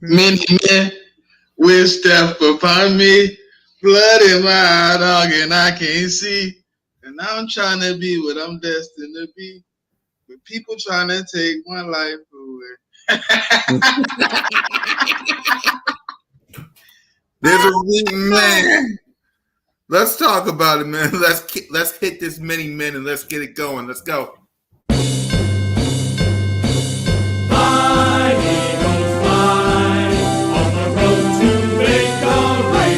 Many men wish death upon me. Blood in my dog and I can't see. And I'm trying to be what I'm destined to be. But people trying to take my life away. There's a weak man. Let's talk about it, man. Let's hit this many men and let's get it going. Let's go. Fly, Eagles, fly, on the road to victory.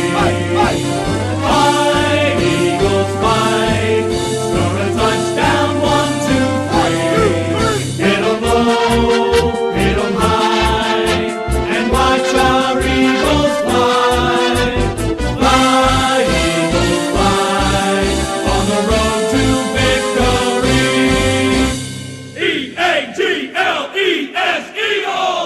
Fly, Eagles, fly, score a touchdown, 1, 2, 3. Hit 'em low, hit 'em high, and watch our Eagles fly. Fly, Eagles, fly, on the road to victory. E-A-G-L-E-S, Eagles!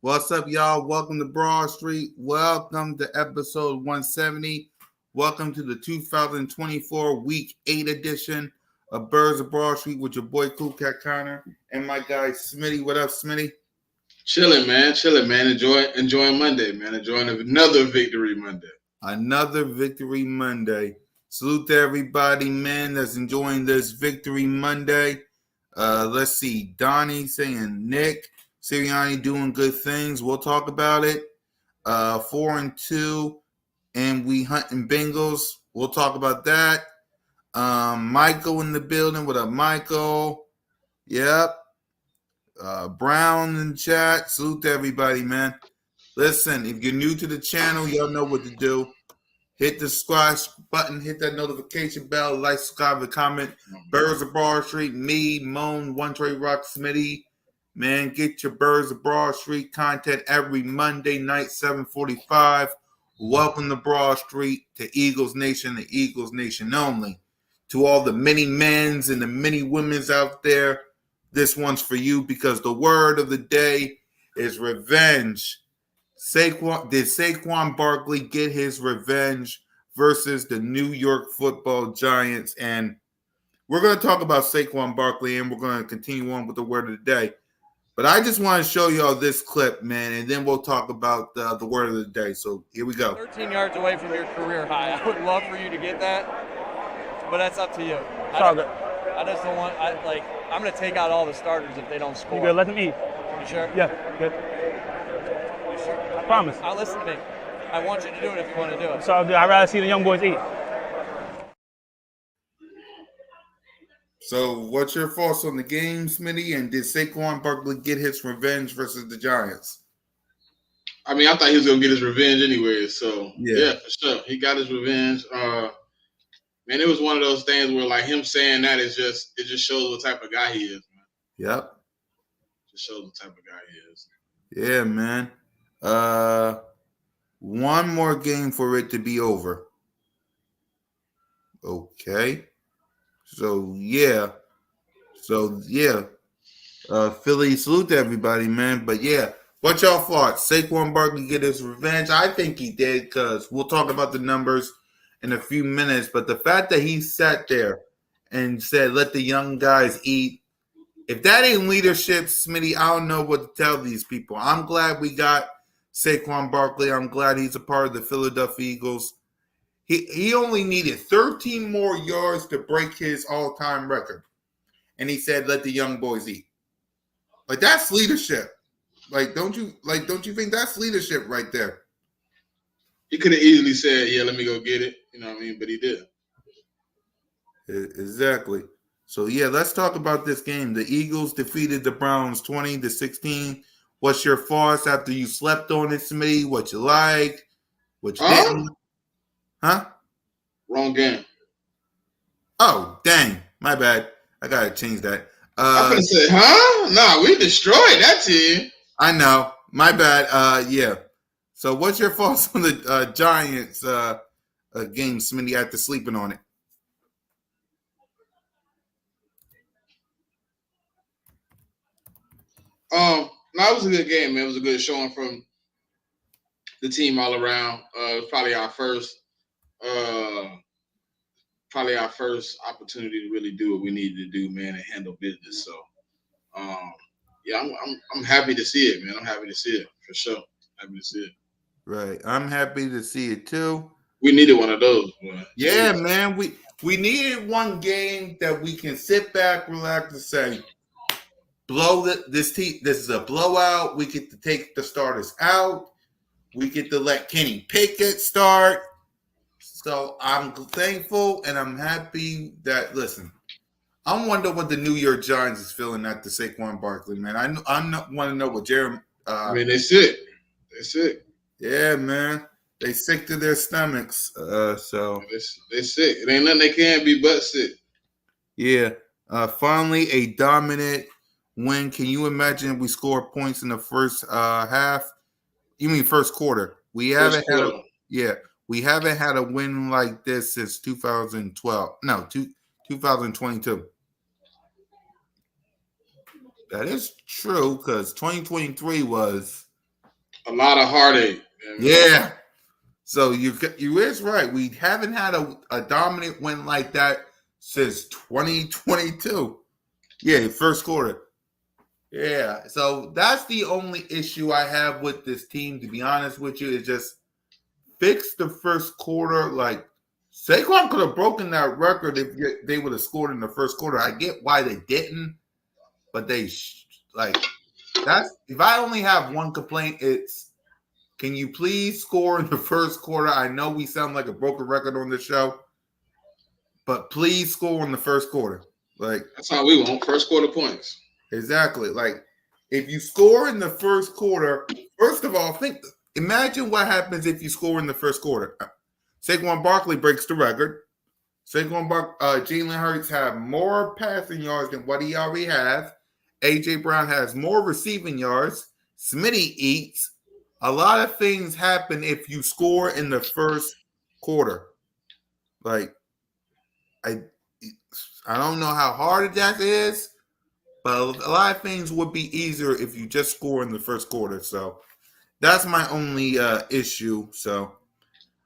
What's up, y'all? Welcome to Broad Street. Welcome to episode 170. Welcome to the 2024 Week 8 edition of Birds of Broad Street with your boy Cool Cat Connor and my guy Smitty. What up, Smitty? Chilling, man. Enjoying Monday, man. Enjoying another victory Monday. Another Victory Monday. Salute to everybody, man, that's enjoying this Victory Monday. Let's see. Donnie saying Nick. Sirianni doing good things. We'll talk about it. 4-2, and we hunting Bengals. We'll talk about that. Michael in the building. What up, Michael? Yep. Brown in the chat. Salute to everybody, man. Listen, if you're new to the channel, y'all know what to do. Hit the subscribe button, hit that notification bell, like, subscribe, and comment. Birds of Broad Street, me, Moan, One Trey Rock, Smitty. Man, get your Birds of Broad Street content every Monday night, 7:45. Welcome to Broad Street, to Eagles Nation, the Eagles Nation only. To all the many men's and the many women's out there, this one's for you because the word of the day is revenge. Did Saquon Barkley get his revenge versus the New York Football Giants? And we're going to talk about Saquon Barkley, and we're going to continue on with the word of the day. But I just want to show y'all this clip, man, and then we'll talk about the word of the day. So here we go. 13 yards away from your career high. I would love for you to get that, but that's up to you. I just don't want. I'm going to take out all the starters if they don't score. You good? Let them eat. You sure? Yeah, good. You sure? I promise. I'll listen to me. I want you to do it if you want to do it. So I'd rather see the young boys eat. So what's your thoughts on the game, Smitty? And did Saquon Barkley get his revenge versus the Giants? I mean, I thought he was going to get his revenge anyway. So, yeah, for sure. He got his revenge. Man, it was one of those things where, like, him saying that it just shows what type of guy he is, man. Yep. Just shows what type of guy he is. Yeah, man. One more game for it to be over. Okay. So, yeah. Philly, salute to everybody, man. But yeah, what y'all thought? Saquon Barkley get his revenge? I think he did because we'll talk about the numbers in a few minutes. But the fact that he sat there and said, "Let the young guys eat," if that ain't leadership, Smitty, I don't know what to tell these people. I'm glad we got Saquon Barkley. I'm glad he's a part of the Philadelphia Eagles. He only needed 13 more yards to break his all-time record. And he said, "Let the young boys eat." Like, that's leadership. Don't you think that's leadership right there? He could have easily said, "Yeah, let me go get it." You know what I mean? But he did. Exactly. So yeah, let's talk about this game. The Eagles defeated the Browns 20-16. What's your thoughts after you slept on it, Smitty? What you like? What you didn't? Huh? Wrong game. Oh, dang. My bad. I gotta change that. I'm gonna say, huh? Nah, we destroyed that team. I know. My bad. Yeah. So what's your thoughts on the Giants game, Smitty, after sleeping on it? No, it was a good game, man. It was a good showing from the team all around. It was probably our first opportunity to really do what we needed to do, man, and handle business. So, yeah, I'm happy to see it, man. I'm happy to see it for sure. Happy to see it. Right. I'm happy to see it too. We needed one of those, boy. Yeah, man. We needed one game that we can sit back, relax, and say, this team. This is a blowout. We get to take the starters out. We get to let Kenny Pickett start. So I'm thankful and I'm happy that, listen, I wonder what the New York Giants is feeling after Saquon Barkley, man. I want to know what Jeremy. They're sick. They're sick. Yeah, man. They sick to their stomachs. So they're sick. It ain't nothing they can be but sick. Yeah. Finally, a dominant win. Can you imagine if we score points in the first half? You mean first quarter? We haven't had we haven't had a win like this since 2012. No, 2022. That is true because 2023 was a lot of heartache. Yeah. So you is right. We haven't had a dominant win like that since 2022. Yeah, first quarter. Yeah. So that's the only issue I have with this team, to be honest with you, is just fix the first quarter. Like, Saquon could have broken that record if they would have scored in the first quarter. I get why they didn't, but that's if I only have one complaint, it's, can you please score in the first quarter? I know we sound like a broken record on this show, but please score in the first quarter. Like, that's how we want first quarter points. Exactly. Like, if you score in the first quarter, first of all, imagine what happens if you score in the first quarter. Saquon Barkley breaks the record. Jalen Hurts have more passing yards than what he already has. A.J. Brown has more receiving yards. Smitty eats. A lot of things happen if you score in the first quarter. Like, I don't know how hard that is, but a lot of things would be easier if you just score in the first quarter. So that's my only issue. So,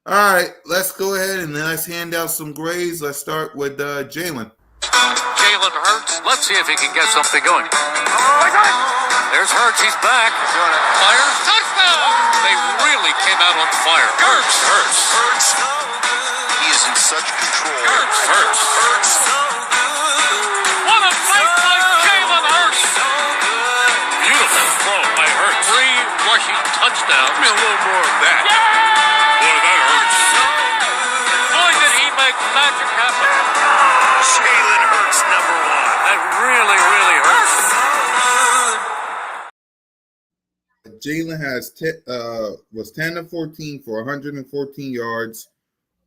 all right, let's go ahead and let's hand out some grades. Let's start with Jalen. Jalen Hurts. Let's see if he can get something going. There's Hurts. He's back. Fire. Touchdown. They really came out on fire. Hurts. He is in such control. Hurts. What a play by Jalen Hurts. Beautiful throw by Hurts. 3 rushing touchdowns. Give me a little more of that. Boy, that hurts. Boy, did he make magic happen. Jalen Hurts, number 1. That really, really hurts. Jalen was 10 of 14 for 114 yards,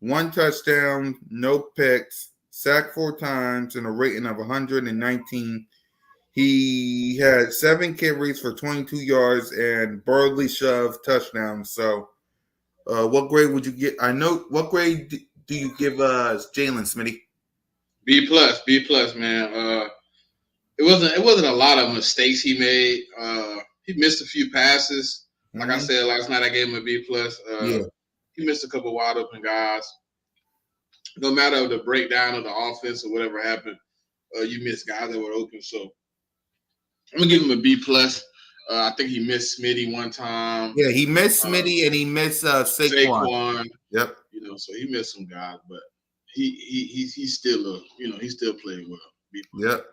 1 touchdown, no picks, sacked 4 times, and a rating of 119. He had 7 carries for 22 yards and barely shoved touchdowns. So, what grade would you get? What grade do you give Jalen, Smitty? B+, man. it wasn't a lot of mistakes he made. He missed a few passes. Like I Mhm. said last night, I gave him a B plus. Yeah. He missed a couple wide open guys. No matter the breakdown of the offense or whatever happened, you missed guys that were open. So I'm gonna give him a B plus. I think he missed Smitty one time. Yeah, he missed Uh, Smitty and he missed Saquon. Saquon, Yep. so he missed some guys, but he's still he's still playing well. B plus. Yep.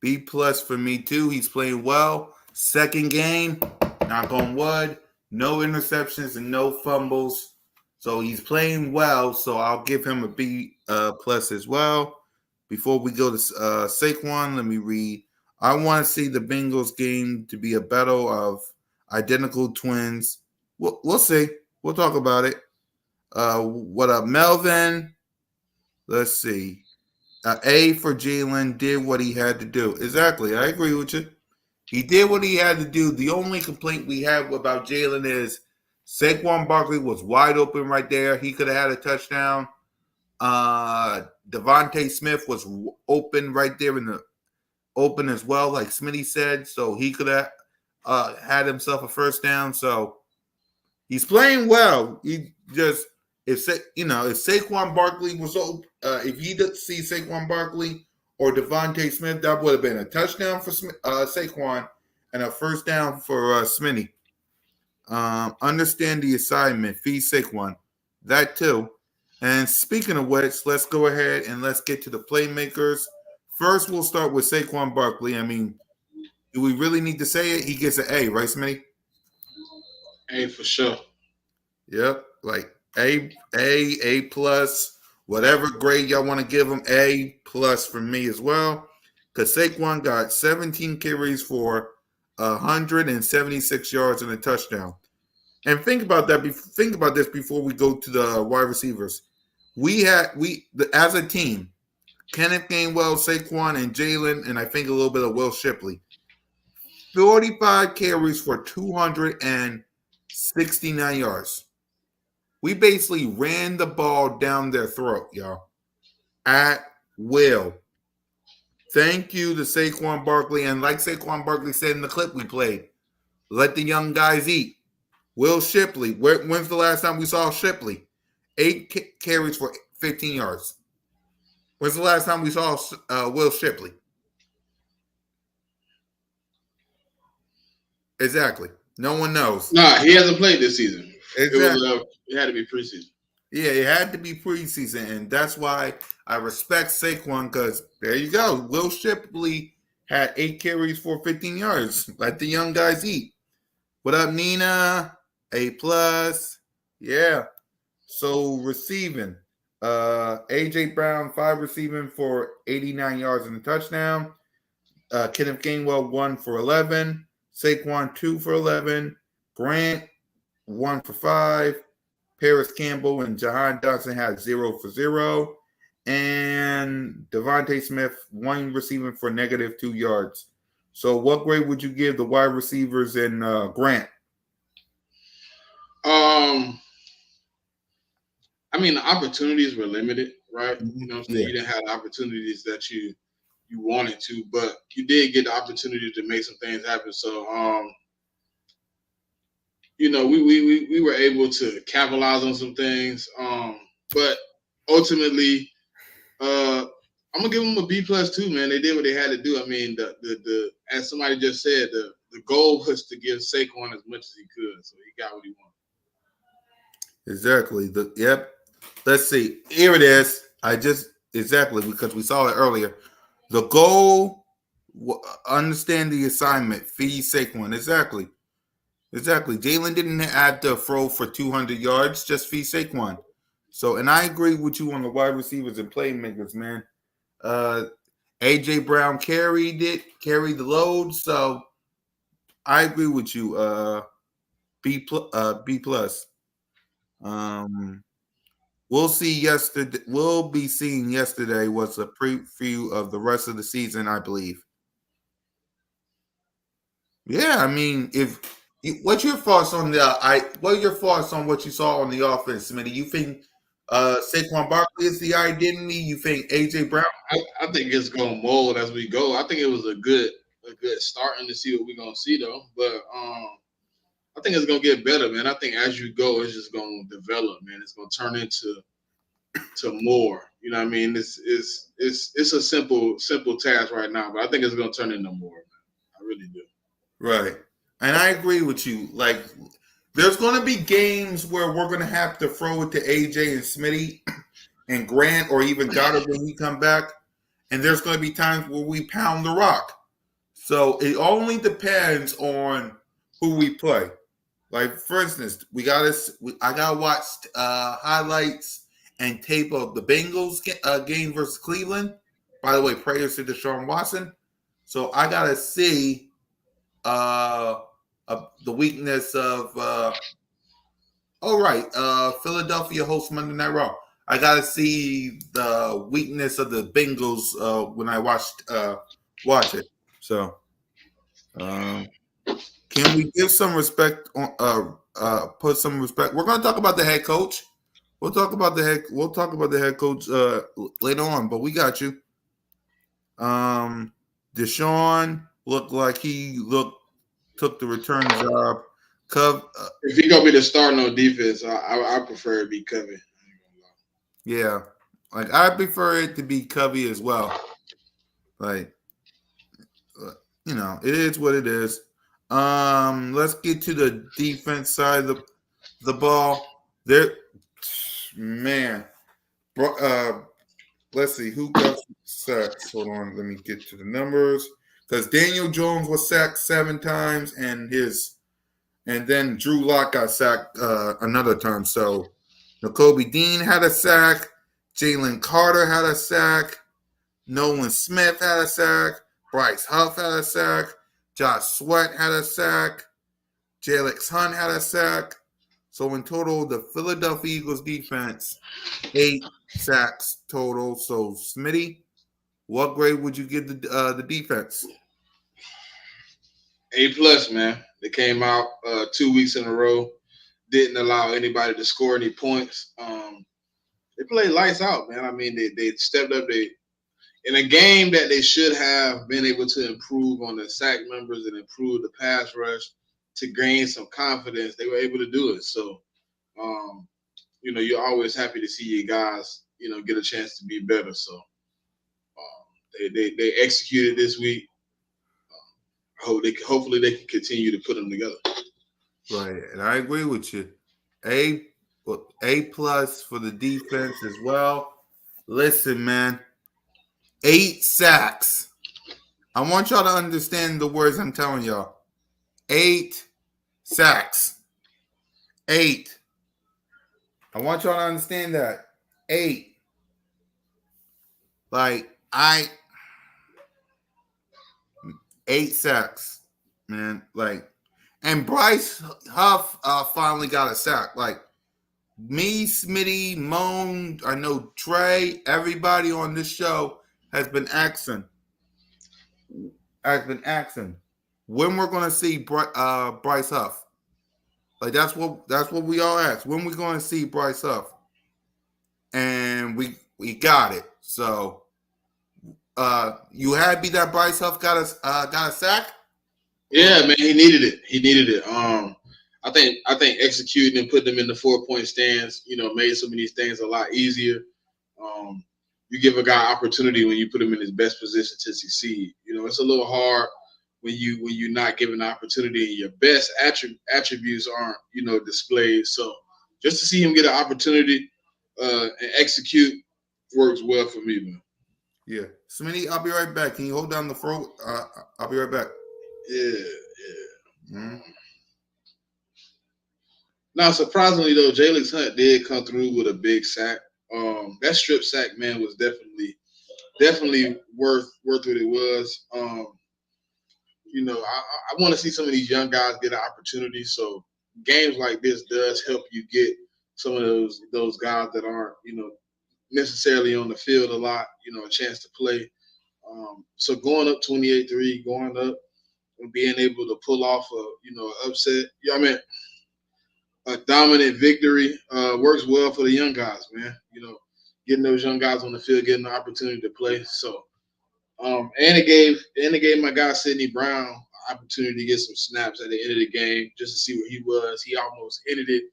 B plus for me too. He's playing well. Second game, knock on wood, no interceptions and no fumbles. So he's playing well. So I'll give him a B plus as well. Before we go to Saquon, let me read. I want to see the Bengals game to be a battle of identical twins. We'll see. We'll talk about it. What up, Melvin? Let's see. A for Jalen did what he had to do. Exactly. I agree with you. He did what he had to do. The only complaint we have about Jalen is Saquon Barkley was wide open right there. He could have had a touchdown. Devontae Smith was open right there in the open as well, like Smitty said. So he could have had himself a first down. So he's playing well. He just if Saquon Barkley was if he did see Saquon Barkley or Devontae Smith, that would have been a touchdown for Saquon and a first down for Smitty. Understand the assignment, feed Saquon, that too. And speaking of which, let's go ahead and let's get to the playmakers. First, we'll start with Saquon Barkley. I mean, do we really need to say it? He gets an A, right, Smitty? A for sure. Yep, like A plus, whatever grade y'all want to give him, A plus for me as well. Because Saquon got 17 carries for 176 yards and a touchdown. And think about that. Think about this before we go to the wide receivers. As a team, Kenneth Gainwell, Saquon, and Jalen, and I think a little bit of Will Shipley. 45 carries for 269 yards. We basically ran the ball down their throat, y'all. At will. Thank you to Saquon Barkley. And like Saquon Barkley said in the clip we played, let the young guys eat. Will Shipley. When's the last time we saw Shipley? 8 carries for 15 yards. When's the last time we saw Will Shipley? Exactly. No one knows. Nah, he hasn't played this season. Exactly. It had to be preseason. Yeah, it had to be preseason, and that's why I respect Saquon because there you go. Will Shipley had 8 carries for 15 yards. Let the young guys eat. What up, Nina? A plus. Yeah. So receiving. AJ Brown, 5 receiving for 89 yards and a touchdown. Kenneth Gainwell, 1 for 11. Saquon, 2 for 11. Grant, 1 for 5. Paris Campbell and Jahan Dotson had 0 for 0. And Devontae Smith, 1 receiving for -2 yards. So what grade would you give the wide receivers in Grant? I mean, the opportunities were limited, right? Mhm. You know what I'm saying? Yeah. You didn't have the opportunities that you wanted to, but you did get the opportunity to make some things happen. So, we were able to capitalize on some things. But ultimately, I'm gonna give them a B plus too, man. They did what they had to do. I mean, the as somebody just said, the goal was to give Saquon as much as he could, so he got what he wanted. Exactly. Yep. Let's see. Here it is. Exactly because we saw it earlier. The goal, understand the assignment, feed Saquon. Exactly. Jalen didn't have to throw for 200 yards, just feed Saquon. So, and I agree with you on the wide receivers and playmakers, man. AJ Brown carried the load. So, I agree with you. B plus. We'll see yesterday. We'll be seeing yesterday was a preview of the rest of the season, I believe. Yeah, I mean, what's your thoughts on what are your thoughts on what you saw on the offense, Smitty? You think Saquon Barkley is the identity. You think AJ Brown? I think it's gonna mold as we go. I think it was a good starting to see what we're gonna see though. But I think it's gonna get better, man. I think as you go, it's just gonna develop, man. It's gonna turn into more. You know what I mean? It's a simple task right now, but I think it's gonna turn into more, man. I really do. Right. And I agree with you. Like, there's going to be games where we're going to have to throw it to AJ and Smitty and Grant or even Goddard when he come back. And there's going to be times where we pound the rock. So it only depends on who we play. Like, for instance, I got to watch highlights and tape of the Bengals game versus Cleveland. By the way, prayers to Deshaun Watson. So I got to see the weakness of Philadelphia hosts Monday Night Raw. I gotta see the weakness of the Bengals when I watch it. So can we give some respect on put some respect? We're gonna talk about the head coach. We'll talk about the head coach later on, but we got you. Deshaun looked like took the return job. If he gonna be the starting on defense, I prefer it be Covey. Yeah, like I prefer it to be Covey as well. Like, it is what it is. Let's get to the defense side of the ball. There, man. Let's see who got sacks. Hold on, let me get to the numbers because Daniel Jones was sacked 7 times, and then Drew Lock got sacked another time. So Nakobe Dean had a sack. Jalen Carter had a sack. Nolan Smith had a sack. Bryce Huff had a sack. Josh Sweat had a sack. Jalex Hunt had a sack. So in total, the Philadelphia Eagles defense, 8 sacks total. So Smitty, what grade would you give the defense? A+, man. They came out 2 weeks in a row. Didn't allow anybody to score any points. They played lights out, man. I mean, they stepped up. They in a game that they should have been able to improve on the sack numbers and improve the pass rush to gain some confidence. They were able to do it. So, you're always happy to see your guys, get a chance to be better. So, they executed this week. Hopefully they can continue to put them together. Right, and I agree with you. A+ for the defense as well. Listen, man, 8 sacks. I want y'all to understand the words I'm telling y'all. 8 sacks. 8. I want y'all to understand that. 8. Like 8 sacks, man. Like, and Bryce Huff finally got a sack. Like, me, Smitty, Moan, I know Trey, everybody on this show has been asking when we're going to see Bryce Huff. Like, that's what we all ask. When we going to see Bryce Huff? And we got it. So, you happy that Bryce Huff got a sack? Yeah, man, he needed it. I think executing and putting them in the 4-point stands, made some of these things a lot easier. You give a guy opportunity when you put him in his best position to succeed. It's a little hard when you're not given the opportunity and your best attributes aren't, displayed. So just to see him get an opportunity and execute works well for me, man. Yeah. Smitty, I'll be right back. Can you hold down the throat? I'll be right back. Yeah. Mm-hmm. Now, surprisingly though, Jalex Hunt did come through with a big sack. That strip sack, man, was definitely worth what it was. I want to see some of these young guys get an opportunity. So games like this does help you get some of those guys that aren't, necessarily on the field a lot, a chance to play. So going up 28-3, going up and being able to pull off a, upset. a dominant victory works well for the young guys, man. Getting those young guys on the field, getting the opportunity to play. So, and it gave my guy Sidney Brown an opportunity to get some snaps at the end of the game just to see where he was. He almost ended it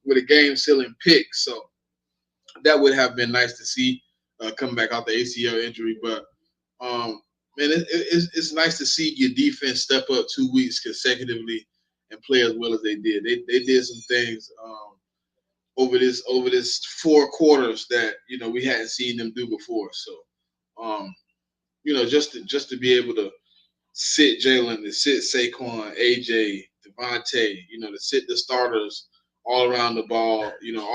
with a game-sealing pick. So that would have been nice to see coming back out the ACL injury. But man, it's nice to see your defense step up 2 weeks consecutively and play as well as they did. They did some things over this 4 quarters that we hadn't seen them do before. So just to be able to sit Jalen, to sit Saquon, AJ, Devontae, to sit the starters all around the ball,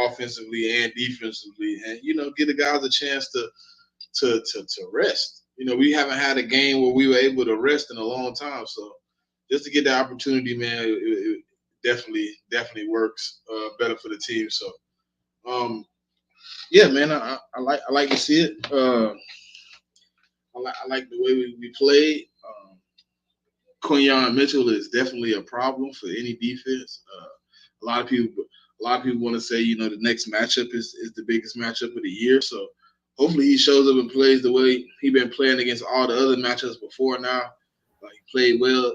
offensively and defensively, and give the guys a chance to rest. We haven't had a game where we were able to rest in a long time, so just to get the opportunity, man, it definitely works better for the team. So, yeah, man, I like to see it. I like the way we played. Quinyon Mitchell is definitely a problem for any defense. A lot of people want to say, the next matchup is the biggest matchup of the year. So hopefully he shows up and plays the way he been playing against all the other matchups before now. He played well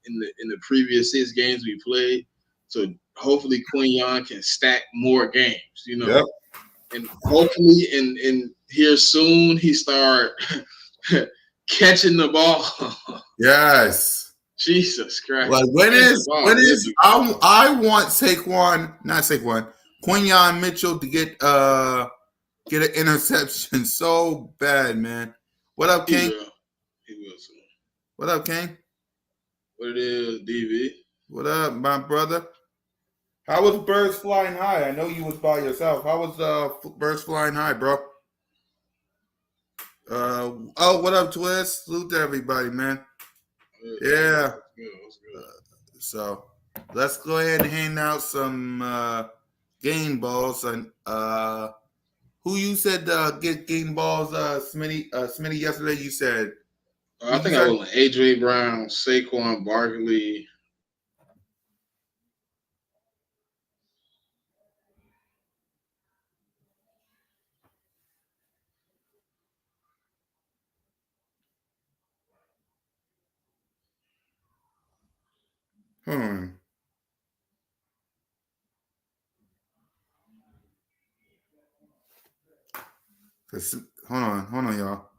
in the previous 6 games we played. So hopefully Quinyon can stack more games, Yep. and hopefully in here soon he start catching the ball. Yes. Jesus Christ! Like when is I want Quinyon Mitchell to get an interception so bad, man. What up, King? He will soon. What up, King? What it is, DV? What up, my brother? How was Birds Flying High? I know you was by yourself. How was Birds Flying High, bro? What up, Twist? Salute to everybody, man. Yeah. What's good? So let's go ahead and hand out some game balls. And who you said get game balls? Smitty yesterday. You said. I think I was on AJ Brown, Saquon Barkley. Hold on, y'all.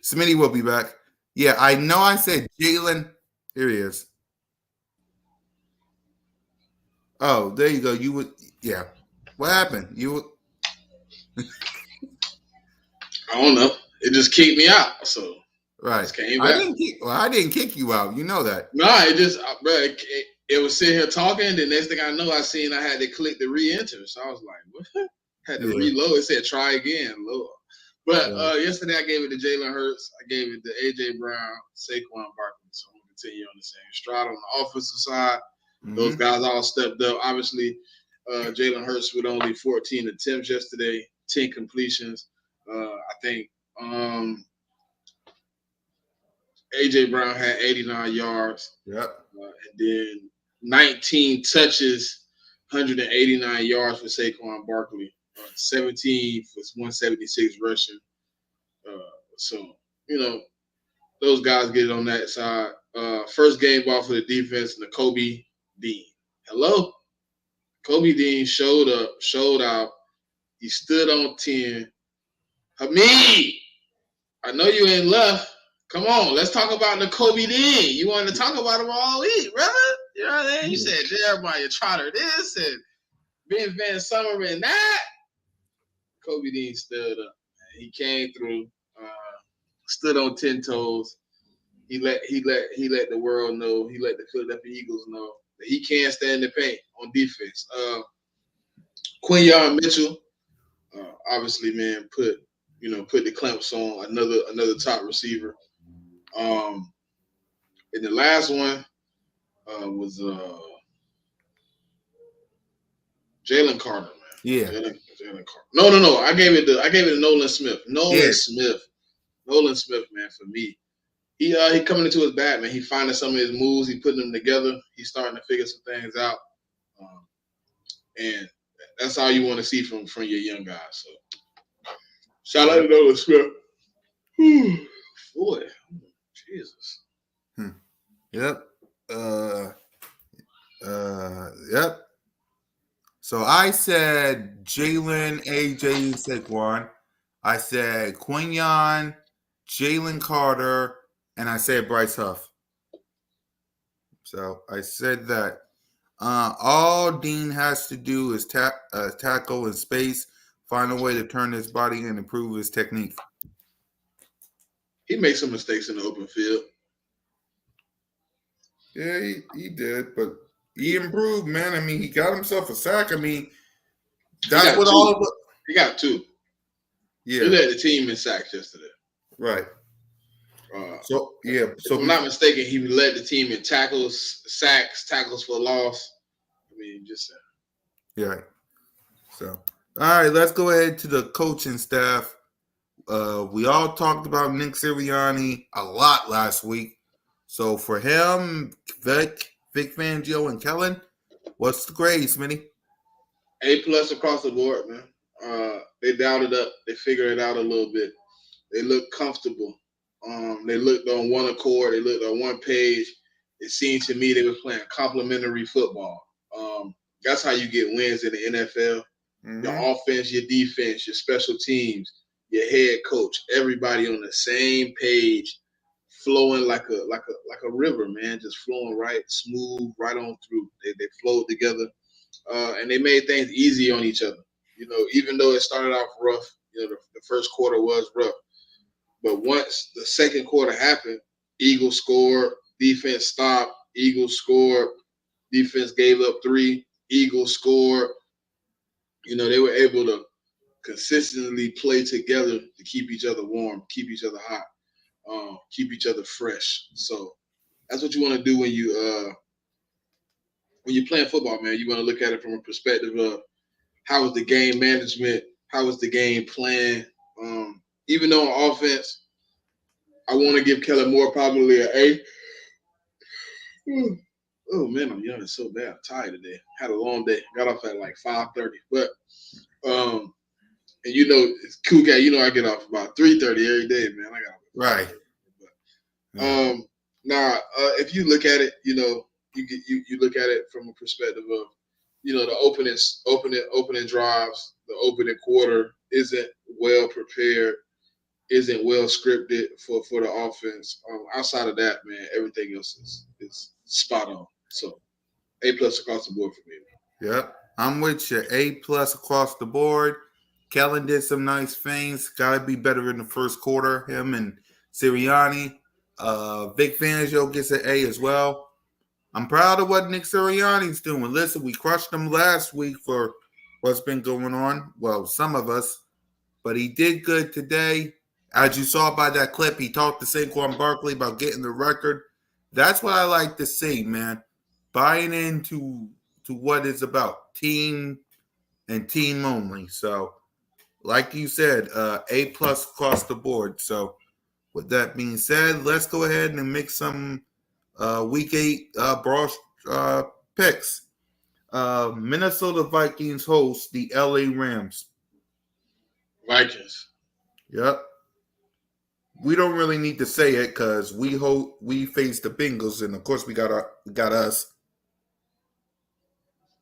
Smitty will be back. Yeah, I know. I said Jalen. Here he is. Oh, there you go. You would. Yeah. What happened? You would. I don't know. It just kicked me out. So Right. just came back. I didn't kick you out. You know that. No, it just, bro. It was sitting here talking. The next thing I know, I had to click the re-enter. So I was like, what? Had to reload. It said try again. Lord. But yesterday I gave it to Jalen Hurts. I gave it to AJ Brown, Saquon Barkley. So I'm gonna continue on the same stride on the offensive side. Mm-hmm. Those guys all stepped up. Obviously, Jalen Hurts with only 14 attempts yesterday, 10 completions. I think AJ Brown had 89 yards. Yep. And then 19 touches, 189 yards for Saquon Barkley. 17 for 176 rushing. So, those guys get it on that side. First game ball for the defense, Kobe Dean. Hello? Kobe Dean showed up, showed out. He stood on 10. Hamid, I know you ain't left. Come on, let's talk about the Kobe Dean. You wanted to talk about him all week, brother. You know what I mean? You said Jeremiah Trotter this and Ben Van Summer and that. Kobe Dean stood up. He came through, stood on 10 toes. He let the world know. He let the Philadelphia Eagles know that he can't stand the paint on defense. Quinyon Mitchell, obviously, man, put the clamps on another top receiver. And the last one was Jalen Carter, man. Yeah. Jalen Carter. No. I gave it to Nolan Smith. Nolan Smith, man, for me. He coming into his bat, man. He finding some of his moves. He putting them together. He's starting to figure some things out. And that's all you want to see from your young guys. So shout out to Nolan Smith. Boy, Jesus. Yep. Yep. So I said Jalen, AJ, Saquon. I said Quinyon, Jalen Carter, and I said Bryce Huff. So I said that. All Dean has to do is tackle in space, find a way to turn his body and improve his technique. He made some mistakes in the open field. Yeah, he did, but he improved, man. I mean, he got himself a sack. I mean, that's what all of it. He got 2. Yeah. He led the team in sacks yesterday. Right. So if I'm not mistaken, he led the team in tackles, sacks, tackles for loss. I mean, just yeah. So all right, let's go ahead to the coaching staff. We all talked about Nick Sirianni a lot last week. So for him, Vic Fangio, and Kellen, what's the grade, Smitty? A+ across the board, man. They dialed it up. They figured it out a little bit. They looked comfortable. They looked on one accord. They looked on one page. It seemed to me they were playing complementary football. That's how you get wins in the NFL. Mm-hmm. Your offense, your defense, your special teams, your head coach, everybody on the same page, flowing like a river, man, just flowing right, smooth, right on through. They flowed together, and they made things easy on each other. You know, even though it started off rough, you know, the first quarter was rough. But once the second quarter happened, Eagles scored, defense stopped, Eagles scored, defense gave up 3, Eagles scored. You know, they were able to consistently play together to keep each other warm, keep each other hot, keep each other fresh. So that's what you want to do when you're playing football, man. You want to look at it from a perspective of how was the game management, how was the game plan. Even though on offense, I want to give Kellen Moore probably an A. Oh, man, I'm yawning so bad. I'm tired today. Had a long day. Got off at like 5:30. But, and you know, it's cool guy. You know I get off about 3:30 every day, man. I got off. Right. But, now, if you look at it, you know, you look at it from a perspective of, you know, the opening drives, the opening quarter isn't well prepared, isn't well scripted for the offense. Outside of that, man, everything else is spot on. So A+ across the board for me. Yep, I'm with you. A+ across the board. Kellen did some nice things. Got to be better in the first quarter. Him and Sirianni. Vic Fangio gets an A as well. I'm proud of what Nick Sirianni's doing. Listen, we crushed him last week for what's been going on. Well, some of us. But he did good today. As you saw by that clip, he talked to Saquon Barkley about getting the record. That's what I like to see, man. Buying into what it's about. Team and team only. So, like you said, A+ across the board. So, with that being said, let's go ahead and make some Week 8 broad picks. Minnesota Vikings host the LA Rams. Vikings. Yep. We don't really need to say it because we face the Bengals, and of course we got us.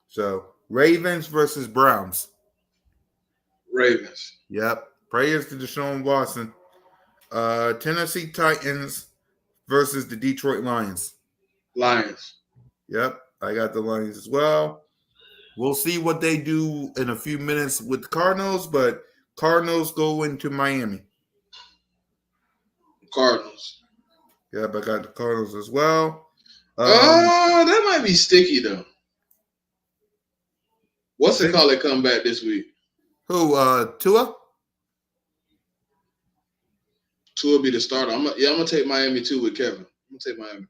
So Ravens versus Browns. Ravens. Yep. Prayers to Deshaun Watson. Tennessee Titans versus the Detroit Lions. Lions. Yep. I got the Lions as well. We'll see what they do in a few minutes with the Cardinals, but Cardinals go into Miami. Cardinals. Yep, I got the Cardinals as well. That might be sticky though. What's the call that come back this week? Who? Tua? Tua be the starter. I'm gonna take Miami too with Kevin. I'm gonna take Miami.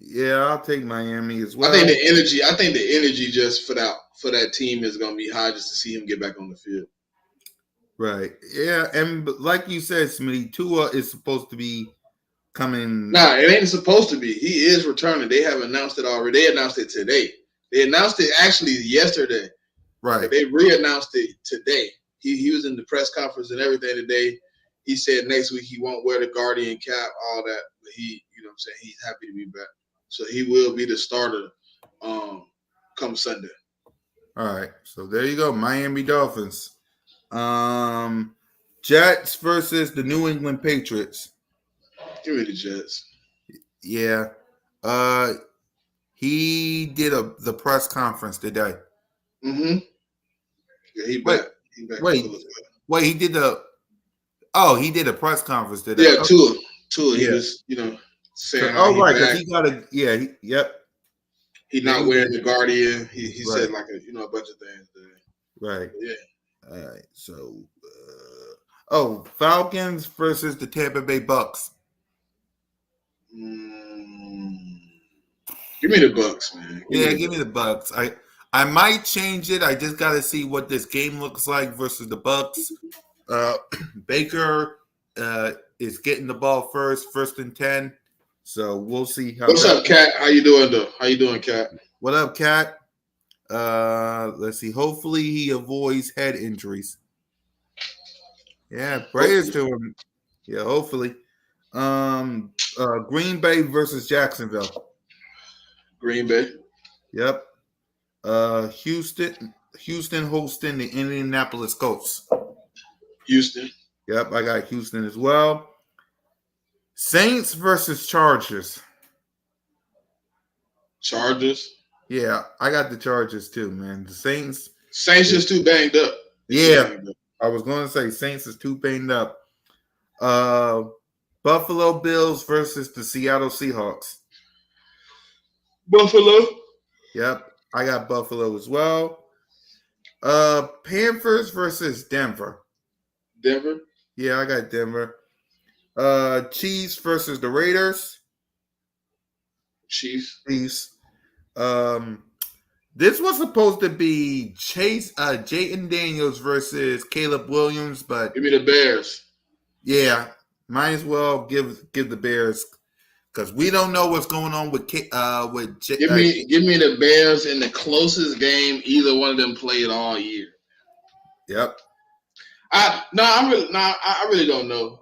Yeah, I'll take Miami as well. I think the energy just for that for that team is going to be high just to see him get back on the field. Right. Yeah, and like you said, Smitty, Tua is supposed to be coming. Nah, it ain't supposed to be. He is returning. They have announced it already. They announced it today. They announced it actually yesterday. Right. But they re-announced it today. He was in the press conference and everything today. He said next week he won't wear the Guardian cap, all that. But he, you know what I'm saying, he's happy to be back. So he will be the starter come Sunday. All right. So there you go. Miami Dolphins. Jets versus the New England Patriots. Give me the Jets. Yeah. He did the press conference today. Mm-hmm. Yeah, he back. He back. Wait, he did he did a press conference today. Yeah, Tua. Yeah. He was, saying how right, because he got yep. He's not wearing the Guardian. He said like a bunch of things there. Right. Yeah. All right. So Falcons versus the Tampa Bay Bucks. Give me the Bucks, man. Give me the Bucks. I might change it. I just got to see what this game looks like versus the Bucks. Baker is getting the ball first and 10. So we'll see how. What's up, Cat? How you doing, though? How you doing, Cat? What up, Cat? Let's see. Hopefully he avoids head injuries. Yeah, prayers to him. Yeah, hopefully. Green Bay versus Jacksonville. Green Bay. Yep. Houston hosting the Indianapolis Colts. Houston. Yep, I got Houston as well. Saints versus Chargers. Chargers. Yeah, I got the Chargers too, man. The Saints just too banged up. I was going to say Saints is too banged up. Buffalo Bills versus the Seattle Seahawks. Buffalo. Yep, I got Buffalo as well. Panthers versus Denver. Denver. Yeah, I got Denver. Chiefs versus the Raiders. Chiefs. This was supposed to be Jayden Daniels versus Caleb Williams, but give me the Bears. Yeah, might as well give the Bears because we don't know what's going on with give me the Bears in the closest game either one of them played all year. Yep. I really don't know.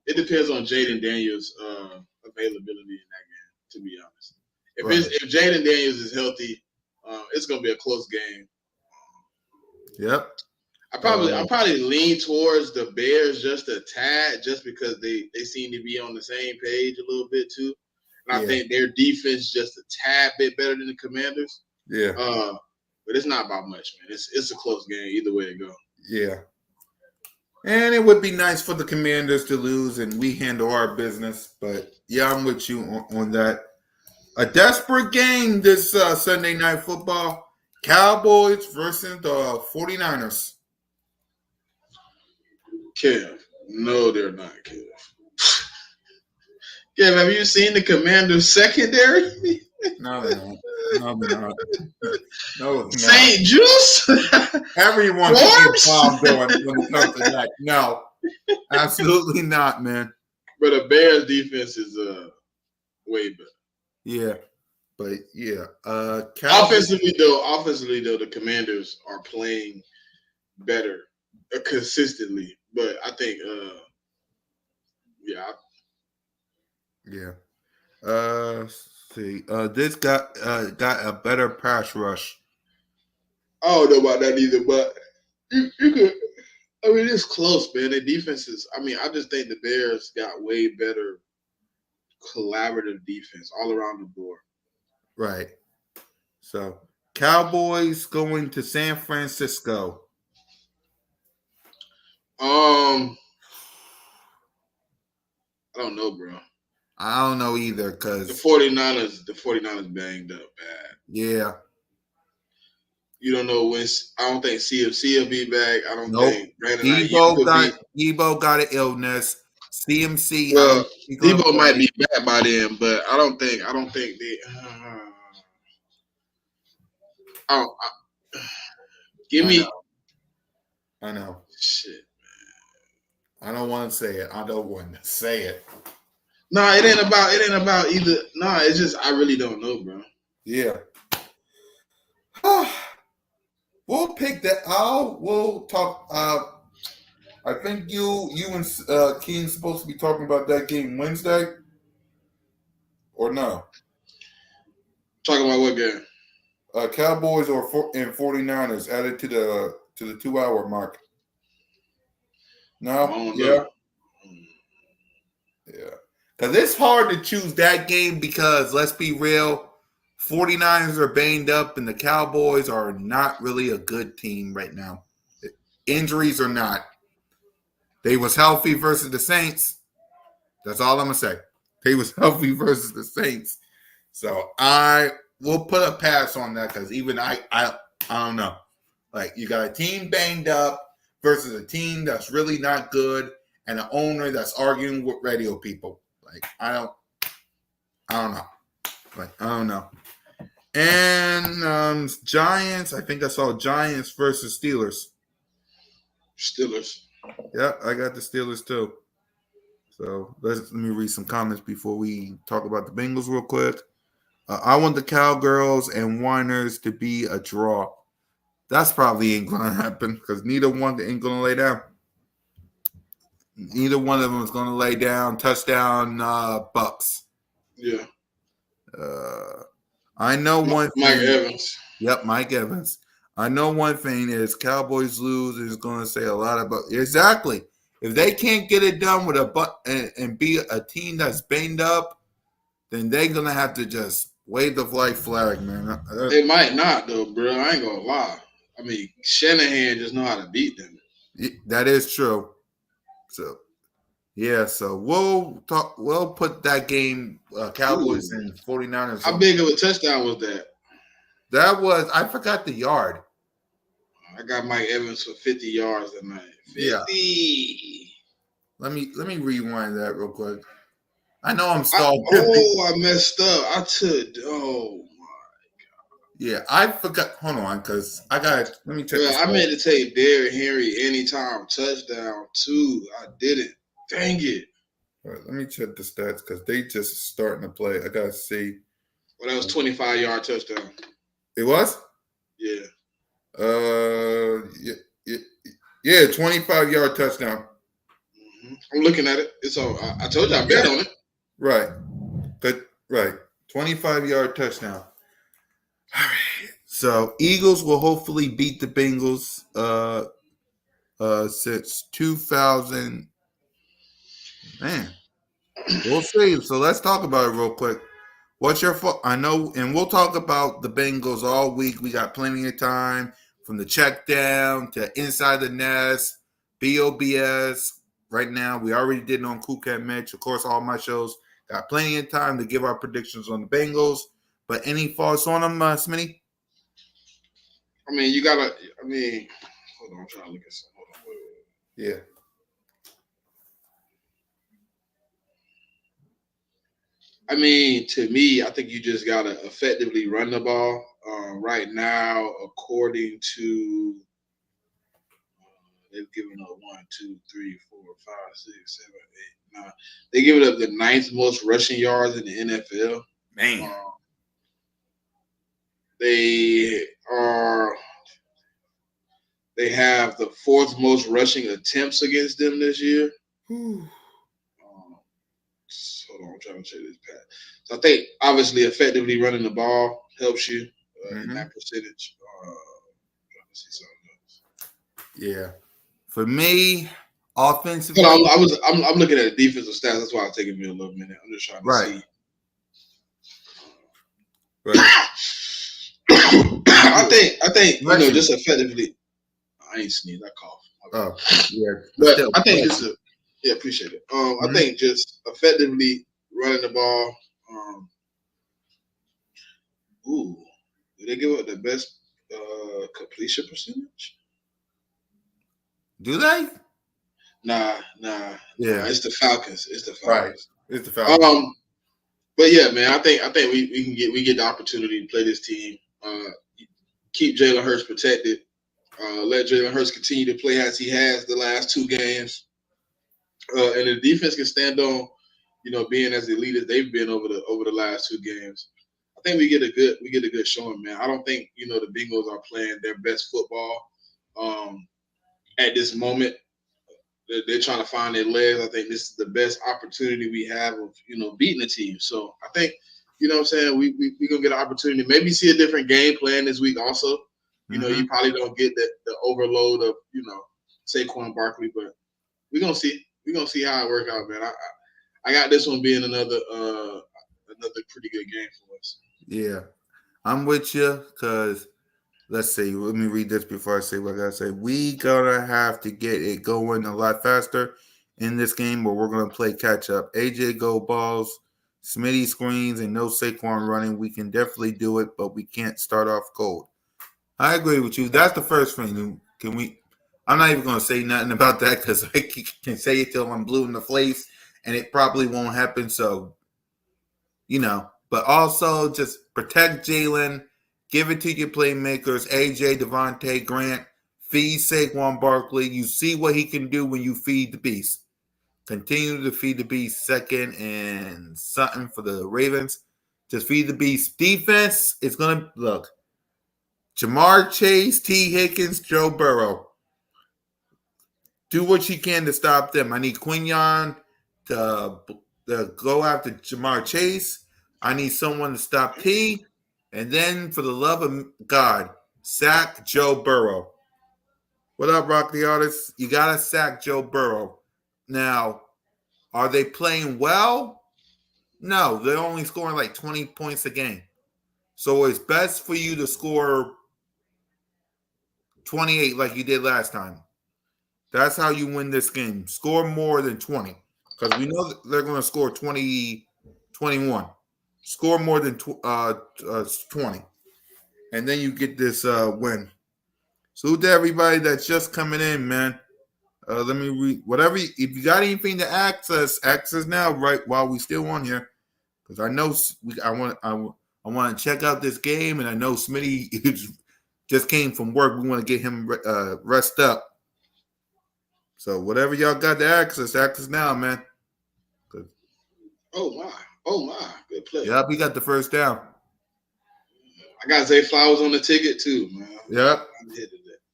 It depends on Jayden Daniels' availability in that game. To be honest, if Jayden Daniels is healthy, it's gonna be a close game. Yep. I probably lean towards the Bears just a tad, just because they seem to be on the same page a little bit too, and I think their defense just a tad bit better than the Commanders. Yeah. But it's not about much, man. It's a close game either way it goes. Yeah. And it would be nice for the Commanders to lose and we handle our business. But, yeah, I'm with you on that. A desperate game this Sunday Night Football. Cowboys versus the 49ers. Kev. No, they're not, Kev. Kev, have you seen the Commanders secondary? No, they're not. No, St. Juice? Everyone can get bombed on when it comes to that. No, absolutely not, man. But the Bears defense is way better. Yeah, but yeah. Offensively though, the Commanders are playing better consistently. But I think, yeah. Let's see. This got a better pass rush. I don't know about that either, but you could. I mean, it's close, man. The defenses. I mean, I just think the Bears got way better collaborative defense all around the board. Right. So, Cowboys going to San Francisco. I don't know, bro. I don't know either because the 49ers banged up bad. Yeah. You don't know when. I don't think CMC will be back. I don't think Brandon Debo got an illness. CMC. Well, Debo might be back by then, but I don't think they. Give me I know. shit. I don't want to say it. I don't want to say it. Nah, it ain't about either. Nah, it's just I really don't know, bro. Yeah. We'll pick that. We'll talk. I think you and Keen's supposed to be talking about that game Wednesday, or no? Talking about what game? Cowboys and 49ers added to the 2-hour mark. No, I don't yeah, know. yeah. Because it's hard to choose that game because let's be real, 49ers are banged up and the Cowboys are not really a good team right now. Injuries or not. They was healthy versus the Saints. That's all I'm gonna say. They was healthy versus the Saints. So I will put a pass on that because even I don't know. Like you got a team banged up versus a team that's really not good and an owner that's arguing with radio people. Like I don't know. Like I don't know. And Giants, I think I saw Giants versus Steelers. Steelers. Yeah, I got the Steelers too. So let me read some comments before we talk about the Bengals real quick. I want the Cowgirls and Whiners to be a draw. That's probably ain't going to happen because neither one ain't going to lay down. Neither one of them is going to lay down. Touchdown, Bucks. Yeah. I know one Mike thing. Evans. Yep, Mike Evans. I know one thing is Cowboys lose is going to say a lot about exactly. If they can't get it done with and be a team that's banged up, then they're going to have to just wave the white flag, man. They might not though, bro. I ain't gonna lie. I mean, Shanahan just know how to beat them. That is true. So, yeah. So we'll talk. We'll put that game, Cowboys and 49ers. How big of a touchdown was that? That was. I forgot the yard. I got Mike Evans for 50 yards that night. 50. Yeah. Let me rewind that real quick. I know I'm stalled. I messed up. Oh my god. Yeah, I forgot. Hold on, because I got. Let me check. Bro, I meant to take Derrick Henry anytime touchdown too. I didn't. Dang it. All right, let me check the stats because they just starting to play. I gotta see. Well, that was 25-yard touchdown. It was. Yeah. Yeah, 25-yard touchdown. Mm-hmm. I'm looking at it. It's all. I told you I bet on it. Right. But right. 25-yard touchdown. All right. So Eagles will hopefully beat the Bengals since 2000. Man. We'll see. So let's talk about it real quick. What's your I know, and we'll talk about the Bengals all week. We got plenty of time from the check down to inside the nest, B.O.B.S. Right now, we already did it on Cool Cat Mitch. Of course, all my shows got plenty of time to give our predictions on the Bengals. But any thoughts on them, Smitty? I mean, you gotta. I mean, hold on. I'm trying to look at something. Hold on. Wait. Yeah. I mean, to me, I think you just gotta effectively run the ball. Right now, according to they've given up 1, 2, 3, 4, 5, 6, 7, 8, 9. They give it up the 9th most rushing yards in the NFL. Man. They have the 4th most rushing attempts against them this year. Hold on, I'm trying to check this pass. So I think obviously effectively running the ball helps you in that percentage. Trying to see something else. Yeah. For me, offensively, I'm looking at the defensive stats. That's why it's taking me a little minute. I'm just trying to see. Right. I think just effectively. I ain't sneezed. I cough. Oh, yeah. But I think appreciate it. I think just effectively running the ball. Did they give up the best completion percentage? Do they? Nah. Yeah, It's the Falcons. Right. It's the Falcons. But yeah, man, I think we get the opportunity to play this team. Keep Jalen Hurts protected. Let Jalen Hurts continue to play as he has the last 2 games, and the defense can stand on, being as elite as they've been over the last 2 games. I think we get a good showing, man. I don't think the Bengals are playing their best football at this moment. They're trying to find their legs. I think this is the best opportunity we have of beating the team. So I think what I'm saying, we gonna get an opportunity. Maybe see a different game plan this week. Also, you probably don't get the overload of Saquon Barkley, but we're gonna see. We're gonna see how it works out, man. I got this one being another pretty good game for us. Yeah, I'm with you because let's see. Let me read this before I say what I gotta say. We gonna have to get it going a lot faster in this game, where we're gonna play catch up. AJ go balls, Smitty screens, and no Saquon running. We can definitely do it, but we can't start off cold. I agree with you. That's the first thing. Can we? I'm not even gonna say nothing about that because I can say it till I'm blue in the face, and it probably won't happen. So, but also just protect Jalen. Give it to your playmakers, AJ, Devontae, Grant. Feed Saquon Barkley. You see what he can do when you feed the beast. Continue to feed the beast. Second and something for the Ravens. Just feed the beast. Defense is going to look. Jamar Chase, T. Higgins, Joe Burrow. Do what you can to stop them. I need Quinyon to go after Jamar Chase. I need someone to stop T. And then, for the love of God, sack Joe Burrow. What up, Rock the Artist? You got to sack Joe Burrow. Now, are they playing well? No, they're only scoring like 20 points a game. So it's best for you to score 28 like you did last time. That's how you win this game. Score more than 20. Because we know that they're going to score 20, 21. Score more than 20. And then you get this win. Salute to everybody that's just coming in, man. Let me read whatever. If you got anything to access now, right while we still on here, because I know I want to check out this game, and I know Smitty just came from work. We want to get him rest up. So whatever y'all got to access now, man. Oh my, good play. Yep, he got the first down. I got Zay Flowers on the ticket too, man. Yep.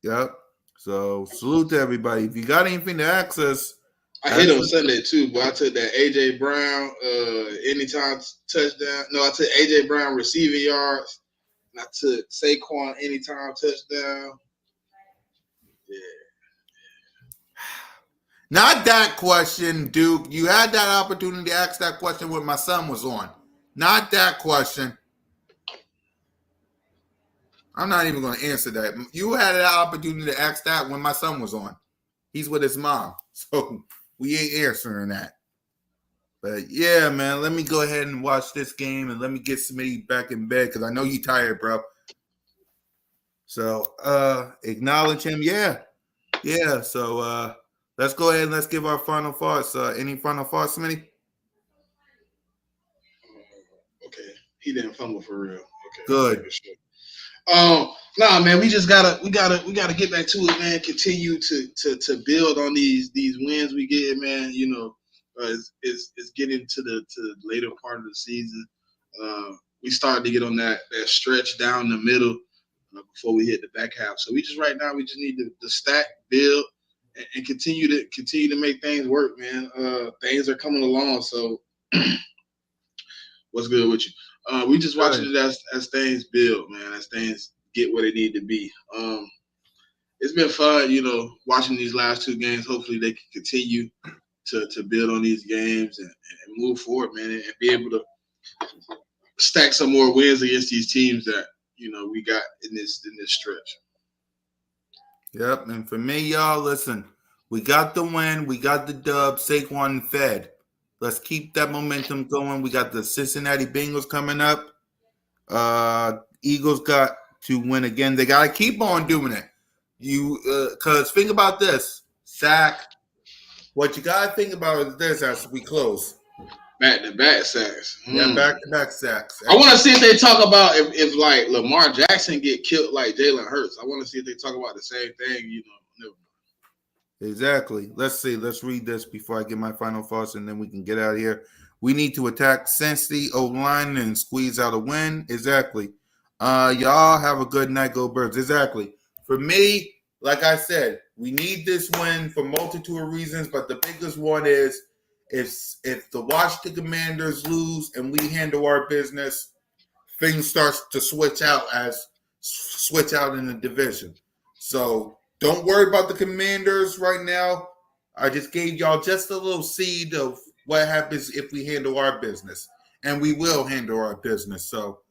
Yep. So salute to everybody. If you got anything to access, I hit on Sunday too, but I took that AJ Brown anytime touchdown. No, I took AJ Brown receiving yards, and I took Saquon anytime touchdown. Yeah. Not that question, Duke. You had that opportunity to ask that question when my son was on. Not that question. I'm not even going to answer that. You had an opportunity to ask that when my son was on. He's with his mom. So we ain't answering that. But yeah, man, let me go ahead and watch this game and let me get Smitty back in bed because I know you tired, bro. So acknowledge him. Yeah. Yeah. So let's go ahead and let's give our final thoughts. Any final thoughts, Smitty? Okay. He didn't fumble for real. Okay. Good. Nah, man, we gotta get back to it, man. Continue to build on these wins we get, man. It's getting to the later part of the season. We started to get on that stretch down the middle before we hit the back half. So we just need to stack, build, and continue to make things work, man. Things are coming along. So what's good with you? We just watching it as things build, man, as things get where they need to be. It's been fun, watching these last 2 games. Hopefully they can continue to build on these games and move forward, man, and be able to stack some more wins against these teams that, we got in this stretch. Yep, and for me, y'all, listen, we got the win, we got the dub, Saquon fed. Let's keep that momentum going. We got the Cincinnati Bengals coming up. Eagles got to win again. They got to keep on doing it. Because think about this, sack. What you got to think about is this as we close. Back-to-back sacks. Yeah, back-to-back sacks. I want to see if they talk about if like Lamar Jackson get killed like Jalen Hurts. I want to see if they talk about the same thing. Exactly. Let's see. Let's read this before I get my final thoughts, and then we can get out of here. We need to attack Cincinnati O-line and squeeze out a win. Exactly. Y'all have a good night. Go Birds. Exactly. For me, like I said, we need this win for multitude of reasons, but the biggest one is if the Washington Commanders lose and we handle our business, things starts to switch out in the division. So don't worry about the Commanders right now. I just gave y'all just a little seed of what happens if we handle our business. And we will handle our business. So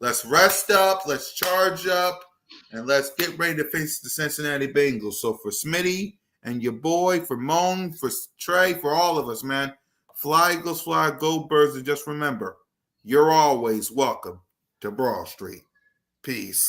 let's rest up, let's charge up, and let's get ready to face the Cincinnati Bengals. So for Smitty and your boy, for Moan, for Trey, for all of us, man, fly, Eagles, fly, go Birds, and just remember, you're always welcome to Broad Street. Peace.